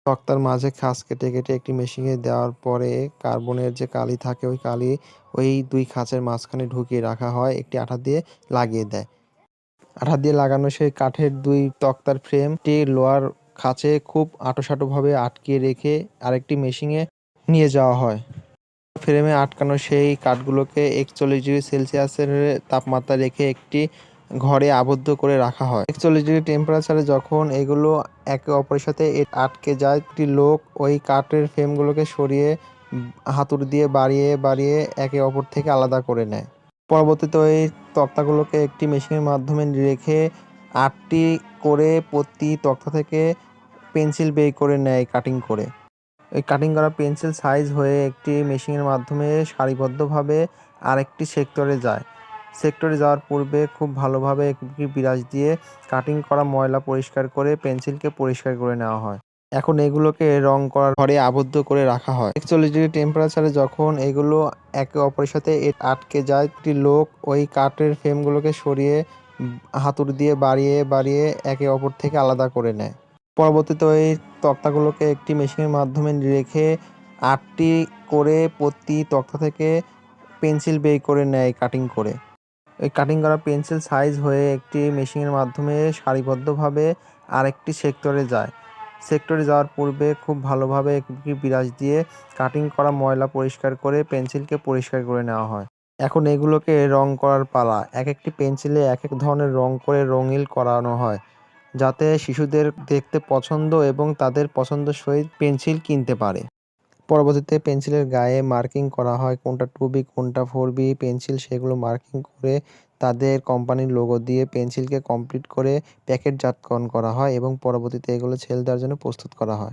তক্তার মাঝে খাঁজ কেটে কেটে একটি মেশিনে দেওয়ার পরে কার্বনের যে কালি থাকে ওই কালি ওই ২ খাঁচের মাঝখানে ঢুকিয়ে রাখা হয়, একটি আঠা দিয়ে লাগিয়ে দেয়। আঠা দিয়ে লাগানো সেই কাঠের ২ তক্তার ফ্রেমটি লোহার খাঁচে খুব আঁটোসাঁটোভাবে আটকিয়ে রেখে আরেকটি মেশিনে নিয়ে যাওয়া হয়। ফ্রেমে আটকানো সেই কাঠগুলোকে ৪১ ডিগ্রি সেলসিয়াসের তাপমাত্রায় রেখে একটি ঘরে আবদ্ধ করে রাখা হয়। ৪১ ডিগ্রি টেম্পারেচারে যখন এগুলো একে অপরের সাথে আটকে যায়, একটি লোক ওই কাঠের ফ্রেমগুলোকে সরিয়ে হাতুড়ি দিয়ে বাড়িয়ে একে অপর থেকে আলাদা করে নেয়। পরবর্তীতে ওই তক্তাগুলোকে একটি মেশিনের মাধ্যমে রেখে ৮টি করে প্রতি তক্তা থেকে পেন্সিল বের করে নেয় কাটিং করে। এই কাটিং করা পেন্সিল সাইজ হয়ে একটি মেশিনের মাধ্যমে সারিবদ্ধভাবে আরেকটি সেক্টরে যায়। সেক্টরে যাওয়ার পূর্বে খুব ভালোভাবে একটি বিরাশ দিয়ে কাটিং করা ময়লা পরিষ্কার করে পেন্সিলকে পরিষ্কার করে নেওয়া হয়। এখন এগুলোকে রং করার ঘরে আবদ্ধ করে রাখা হয়। ৪১ ডিগ্রি টেম্পারেচারে যখন এগুলো একে অপরের সাথে আটকে যায়, একটি লোক ওই কাঠের ফ্রেমগুলোকে সরিয়ে হাতুড়ি দিয়ে বাড়িয়ে একে অপর থেকে আলাদা করে নেয়। পরবর্তীতে ওই তক্তাগুলোকে একটি মেশিনের মাধ্যমে রেখে ৮টি করে প্রতি তক্তা থেকে পেন্সিল বের করে নেয় কাটিং করে। এই কাটিং করা পেন্সিল সাইজ হয়ে একটি মেশিনের মাধ্যমে সারিবদ্ধভাবে আরেকটি সেক্টরে যায়। সেক্টরে যাওয়ার পূর্বে খুব ভালোভাবে একটি বিরাশ দিয়ে কাটিং করা ময়লা পরিষ্কার করে পেন্সিলকে পরিষ্কার করে নেওয়া হয়। এখন এগুলোকে রং করার পালা। একেকটি পেন্সিলে একেক ধরনের রং করে রঙিন করানো হয়, যাতে শিশুদের দেখতে পছন্দ এবং তাদের পছন্দসই পেন্সিল কিনতে পারে। পরবর্তীতে পেন্সিলের গায়ে মার্কিং করা হয়, কোনটা 2B কোনটা 4B পেন্সিল, সেগুলো মার্কিং করে তাদের কোম্পানির লোগো দিয়ে পেন্সিলকে কমপ্লিট করে প্যাকেটজাতকরণ করা হয় এবং পরবর্তীতে এগুলো সেল দেওয়ার জন্য প্রস্তুত করা হয়।